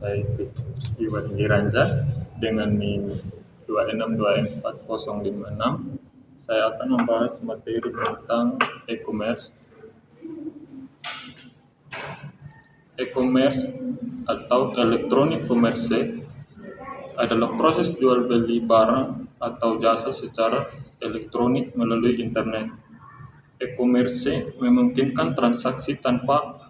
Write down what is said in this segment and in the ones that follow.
Saya Iwan Giranza dengan NIM 2624056. Saya akan membahas materi tentang e-commerce. E-commerce atau electronic commerce adalah proses jual beli barang atau jasa secara elektronik melalui internet. E-commerce memungkinkan transaksi tanpa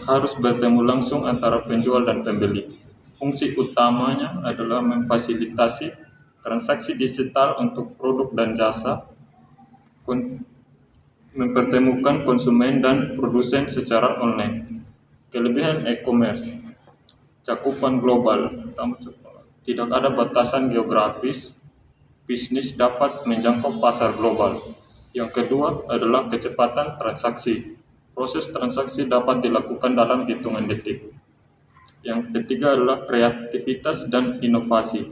harus bertemu langsung antara penjual dan pembeli. Fungsi utamanya adalah memfasilitasi transaksi digital untuk produk dan jasa, mempertemukan konsumen dan produsen secara online. Kelebihan e-commerce: cakupan global, tidak ada batasan geografis, bisnis dapat menjangkau pasar global. Yang kedua adalah kecepatan transaksi. Proses transaksi dapat dilakukan dalam hitungan detik. Yang ketiga adalah kreativitas dan inovasi.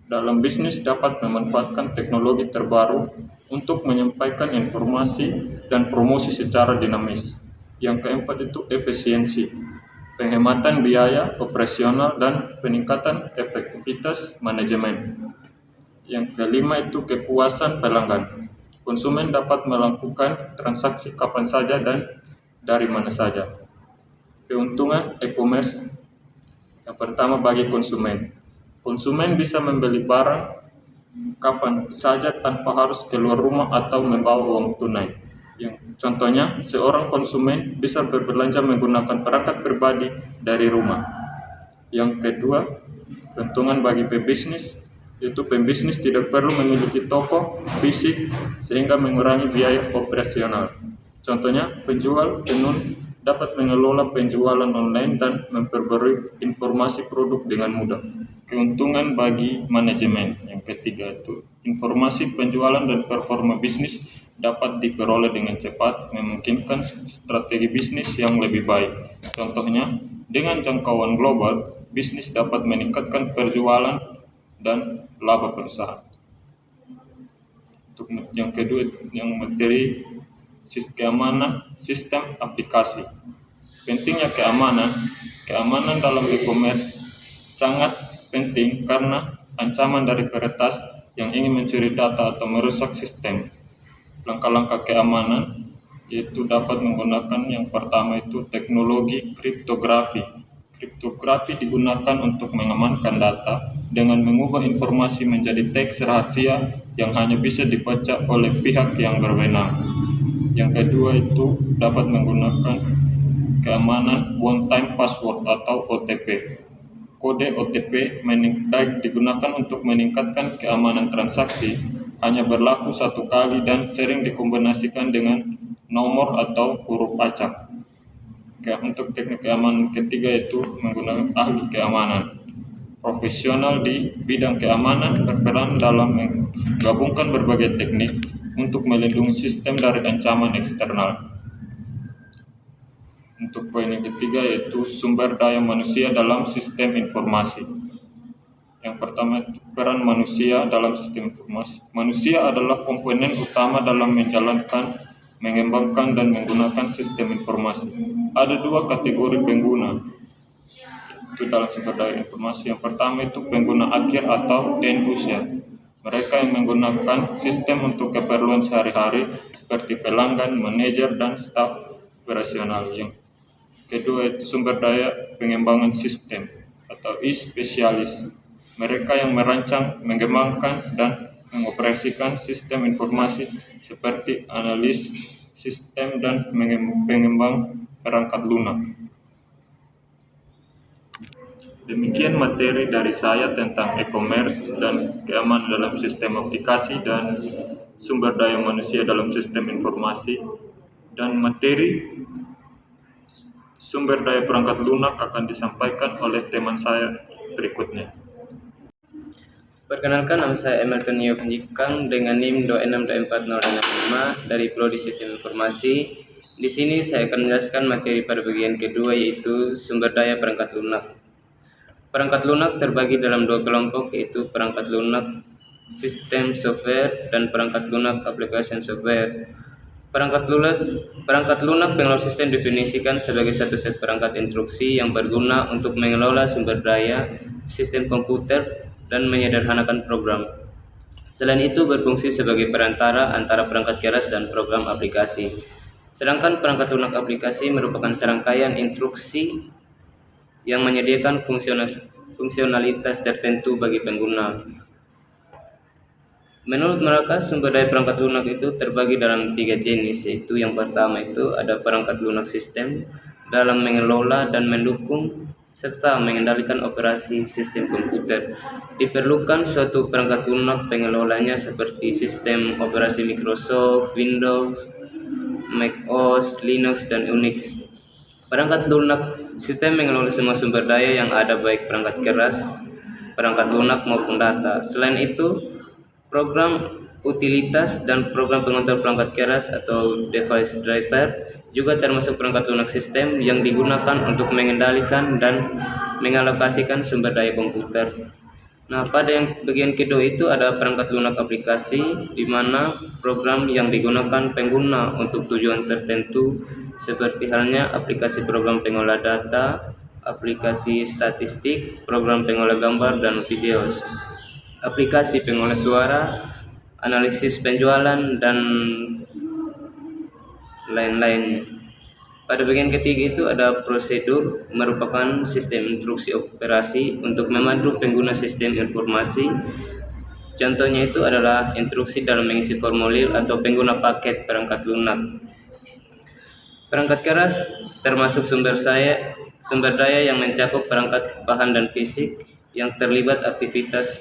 Dalam bisnis dapat memanfaatkan teknologi terbaru untuk menyampaikan informasi dan promosi secara dinamis. Yang keempat itu efisiensi, penghematan biaya operasional dan peningkatan efektivitas manajemen. Yang kelima itu kepuasan pelanggan. Konsumen dapat melakukan transaksi kapan saja dan dari mana saja. Keuntungan e-commerce: yang pertama, bagi konsumen. Konsumen bisa membeli barang kapan saja tanpa harus keluar rumah atau membawa uang tunai. Contohnya, seorang konsumen bisa berbelanja menggunakan perangkat pribadi dari rumah. Yang kedua, keuntungan bagi pebisnis, yaitu pebisnis tidak perlu memiliki toko fisik sehingga mengurangi biaya operasional. Contohnya, penjual tenun dapat mengelola penjualan online dan memperbarui informasi produk dengan mudah. Keuntungan bagi manajemen, yang ketiga itu informasi penjualan dan performa bisnis dapat diperoleh dengan cepat, memungkinkan strategi bisnis yang lebih baik. Contohnya, dengan jangkauan global, bisnis dapat meningkatkan penjualan dan laba perusahaan. Untuk yang kedua, yang materi keamanan sistem aplikasi. Pentingnya keamanan dalam e-commerce sangat penting karena ancaman dari peretas yang ingin mencuri data atau merusak sistem. Langkah-langkah keamanan yaitu dapat menggunakan yang pertama itu teknologi kriptografi. Kriptografi digunakan untuk mengamankan data dengan mengubah informasi menjadi teks rahasia yang hanya bisa dibaca oleh pihak yang berwenang. Yang kedua itu dapat menggunakan keamanan one time password atau OTP. Kode OTP digunakan untuk meningkatkan keamanan transaksi, hanya berlaku satu kali dan sering dikombinasikan dengan nomor atau huruf acak. Untuk teknik keamanan ketiga itu menggunakan ahli keamanan. Profesional di bidang keamanan berperan dalam menggabungkan berbagai teknik untuk melindungi sistem dari ancaman eksternal. Untuk poin yang ketiga yaitu sumber daya manusia dalam sistem informasi. Yang pertama, peran manusia dalam sistem informasi. Manusia adalah komponen utama dalam menjalankan, mengembangkan, dan menggunakan sistem informasi. Ada dua kategori pengguna itu dalam sumber daya informasi. Yang pertama itu pengguna akhir atau end user. Mereka yang menggunakan sistem untuk keperluan sehari-hari seperti pelanggan, manajer, dan staf operasional. Yang kedua itu sumber daya pengembangan sistem atau e-spesialis. Mereka yang merancang, mengembangkan, dan mengoperasikan sistem informasi seperti analis sistem dan pengembang perangkat lunak. Demikian materi dari saya tentang e-commerce dan keamanan dalam sistem aplikasi dan sumber daya manusia dalam sistem informasi, dan materi sumber daya perangkat lunak akan disampaikan oleh teman saya berikutnya. Perkenalkan, nama saya Emerton Nio Pendidikan dengan NIM 2624065 dari Prodi Sistem Informasi. Di sini saya akan menjelaskan materi pada bagian kedua, yaitu sumber daya perangkat lunak. Perangkat lunak terbagi dalam dua kelompok, yaitu perangkat lunak sistem software dan perangkat lunak application software. Perangkat lunak pengelola sistem definisikan sebagai satu set perangkat instruksi yang berguna untuk mengelola sumber daya sistem komputer dan menyederhanakan program. Selain itu berfungsi sebagai perantara antara perangkat keras dan program aplikasi. Sedangkan perangkat lunak aplikasi merupakan serangkaian instruksi yang menyediakan fungsionalitas tertentu bagi pengguna. Menurut mereka, sumber daya perangkat lunak itu terbagi dalam 3 jenis, yaitu yang pertama itu ada perangkat lunak sistem dalam mengelola dan mendukung serta mengendalikan operasi sistem komputer. Diperlukan suatu perangkat lunak pengelolanya seperti sistem operasi Microsoft, Windows, Mac OS, Linux, dan Unix. Perangkat lunak sistem mengelola semua sumber daya yang ada baik perangkat keras, perangkat lunak maupun data. Selain itu, program utilitas dan program pengontrol perangkat keras atau device driver juga termasuk perangkat lunak sistem yang digunakan untuk mengendalikan dan mengalokasikan sumber daya komputer. Nah, pada yang bagian kedua itu ada perangkat lunak aplikasi, di mana program yang digunakan pengguna untuk tujuan tertentu seperti halnya aplikasi program pengolah data, aplikasi statistik, program pengolah gambar dan video, aplikasi pengolah suara, analisis penjualan, dan lain-lain. Pada bagian ketiga itu ada prosedur, merupakan sistem instruksi operasi untuk memandu pengguna sistem informasi. Contohnya itu adalah instruksi dalam mengisi formulir atau pengguna paket perangkat lunak. Perangkat keras termasuk sumber daya yang mencakup perangkat bahan dan fisik yang terlibat aktivitas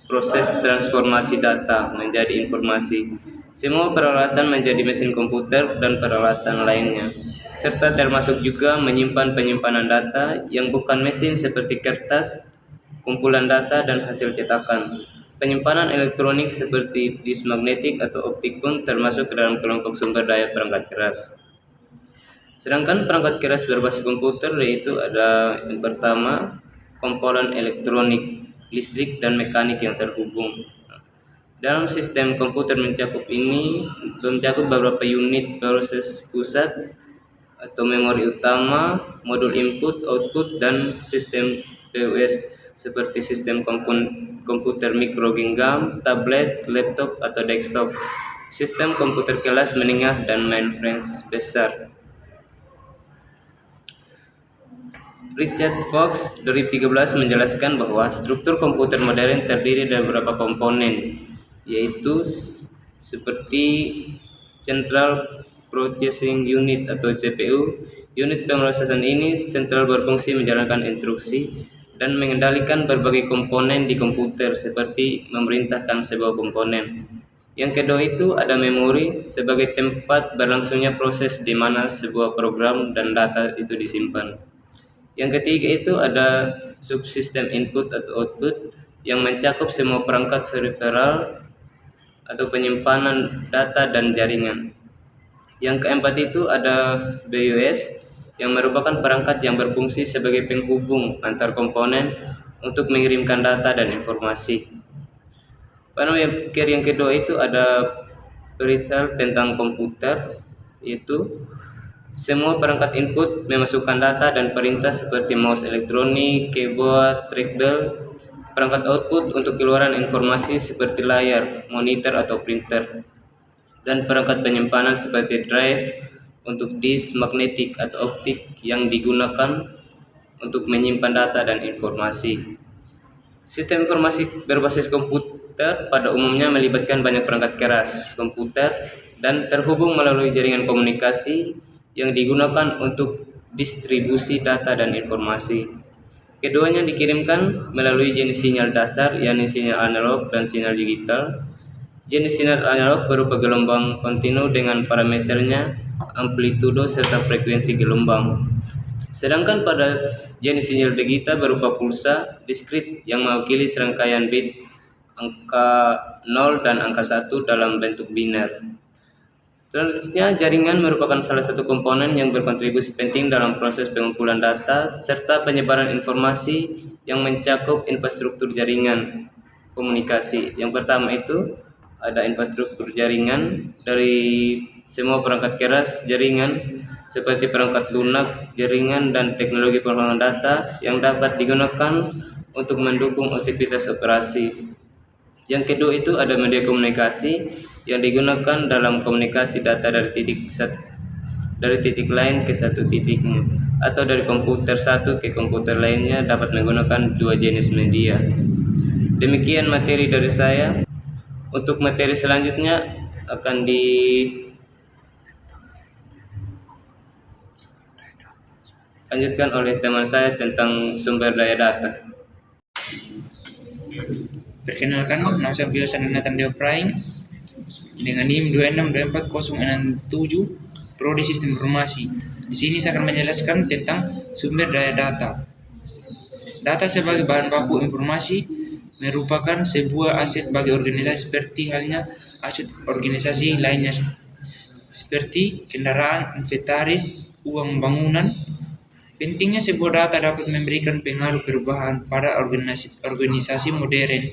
proses transformasi data menjadi informasi. Semua peralatan menjadi mesin komputer dan peralatan lainnya, serta termasuk juga menyimpan penyimpanan data yang bukan mesin seperti kertas, kumpulan data, dan hasil cetakan. Penyimpanan elektronik seperti disk magnetik atau optik pun termasuk ke dalam kelompok sumber daya perangkat keras. Sedangkan perangkat keras berbasis komputer yaitu ada yang pertama komponen elektronik, listrik, dan mekanik yang terhubung. Dalam sistem komputer mencakup beberapa unit proses pusat atau memori utama, modul input, output, dan sistem POS seperti sistem komputer mikro genggam, tablet, laptop, atau desktop, sistem komputer kelas menengah, dan mainframe besar. Richard Fox 2013 menjelaskan bahwa struktur komputer modern terdiri dari beberapa komponen, yaitu seperti Central Processing Unit atau CPU. Unit pemrosesan ini sentral berfungsi menjalankan instruksi dan mengendalikan berbagai komponen di komputer seperti memerintahkan sebuah komponen. Yang kedua itu ada memori sebagai tempat berlangsungnya proses di mana sebuah program dan data itu disimpan. Yang ketiga itu ada subsistem input atau output yang mencakup semua perangkat peripheral atau penyimpanan data dan jaringan. Yang keempat itu ada BIOS yang merupakan perangkat yang berfungsi sebagai penghubung antar komponen untuk mengirimkan data dan informasi. Pada bagian yang kedua itu ada perihal tentang komputer, yaitu semua perangkat input memasukkan data dan perintah seperti mouse elektronik, keyboard, trackball. Perangkat output untuk keluaran informasi seperti layar, monitor, atau printer. Dan perangkat penyimpanan seperti drive untuk disk magnetik atau optik yang digunakan untuk menyimpan data dan informasi. Sistem informasi berbasis komputer pada umumnya melibatkan banyak perangkat keras komputer dan terhubung melalui jaringan komunikasi yang digunakan untuk distribusi data dan informasi. Keduanya dikirimkan melalui jenis sinyal dasar, yakni sinyal analog dan sinyal digital. Jenis sinyal analog berupa gelombang kontinu dengan parameternya, amplitudo, serta frekuensi gelombang. Sedangkan pada jenis sinyal digital berupa pulsa diskrit yang mewakili serangkaian bit angka 0 dan angka 1 dalam bentuk biner. Selanjutnya, jaringan merupakan salah satu komponen yang berkontribusi penting dalam proses pengumpulan data serta penyebaran informasi yang mencakup infrastruktur jaringan komunikasi. Yang pertama itu ada infrastruktur jaringan dari semua perangkat keras jaringan seperti perangkat lunak, jaringan, dan teknologi pengolahan data yang dapat digunakan untuk mendukung aktivitas operasi. Yang kedua itu ada media komunikasi yang digunakan dalam komunikasi data dari titik lain ke satu titik, atau dari komputer satu ke komputer lainnya dapat menggunakan dua jenis media. Demikian materi dari saya. Untuk materi selanjutnya akan dilanjutkan oleh teman saya tentang sumber daya data. Perkenalkan, nama saya Fiosan Nathan Deopraing dengan NIM 26240667 Prodi Sistem Informasi. Di sini saya akan menjelaskan tentang sumber daya data. Data sebagai bahan baku informasi merupakan sebuah aset bagi organisasi seperti halnya aset organisasi lainnya seperti kendaraan, inventaris, uang bangunan. Pentingnya sebuah data dapat memberikan pengaruh perubahan pada organisasi modern,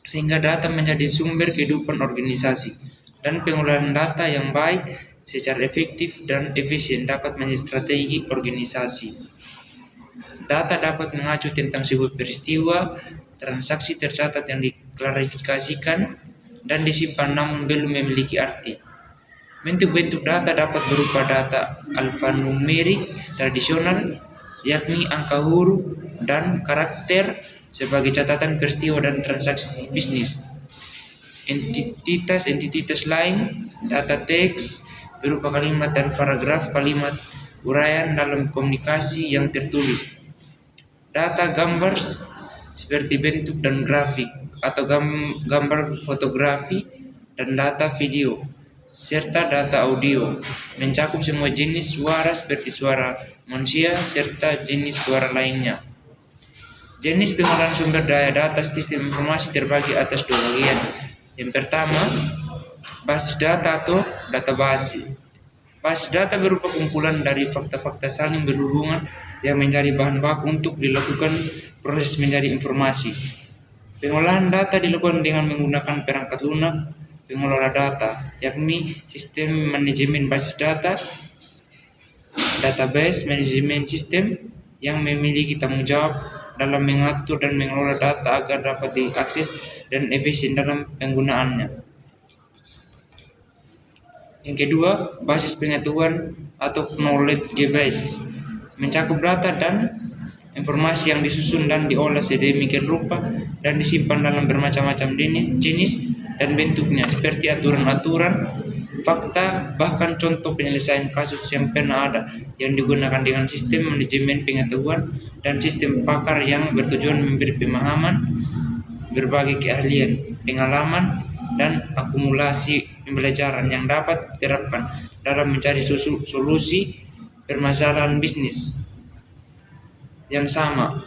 sehingga data menjadi sumber kehidupan organisasi, dan pengolahan data yang baik secara efektif dan efisien dapat menjadi strategi organisasi. Data dapat mengacu tentang sebuah peristiwa, transaksi tercatat yang diklarifikasikan dan disimpan namun belum memiliki arti. Bentuk-bentuk data dapat berupa data alfanumerik tradisional, yakni angka huruf dan karakter sebagai catatan peristiwa dan transaksi bisnis. Entitas lain, data teks berupa kalimat dan paragraf, kalimat uraian dalam komunikasi yang tertulis. Data gambar seperti bentuk dan grafik atau gambar fotografi, dan data video serta data audio mencakup semua jenis suara seperti suara manusia serta jenis suara lainnya. Jenis pengolahan sumber daya data sistem informasi terbagi atas dua bagian. Yang pertama, basis data atau database. Basis data berupa kumpulan dari fakta-fakta saling berhubungan yang menjadi bahan baku untuk dilakukan proses menjadi informasi. Pengolahan data dilakukan dengan menggunakan perangkat lunak pengelola data, yakni sistem manajemen basis data, database manajemen sistem yang memiliki tanggung jawab dalam mengatur dan mengelola data agar dapat diakses dan efisien dalam penggunaannya. Yang kedua, basis pengetahuan atau knowledge base mencakup data dan informasi yang disusun dan diolah sedemikian rupa dan disimpan dalam bermacam-macam jenis dan bentuknya, seperti aturan-aturan, fakta, bahkan contoh penyelesaian kasus yang pernah ada yang digunakan dengan sistem manajemen pengetahuan dan sistem pakar yang bertujuan memberi pemahaman, berbagai keahlian, pengalaman, dan akumulasi pembelajaran yang dapat diterapkan dalam mencari solusi permasalahan bisnis yang sama.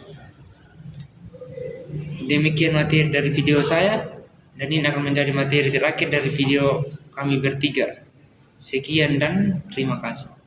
Demikian materi dari video saya, dan ini akan menjadi materi terakhir dari video kami bertiga. Sekian dan terima kasih.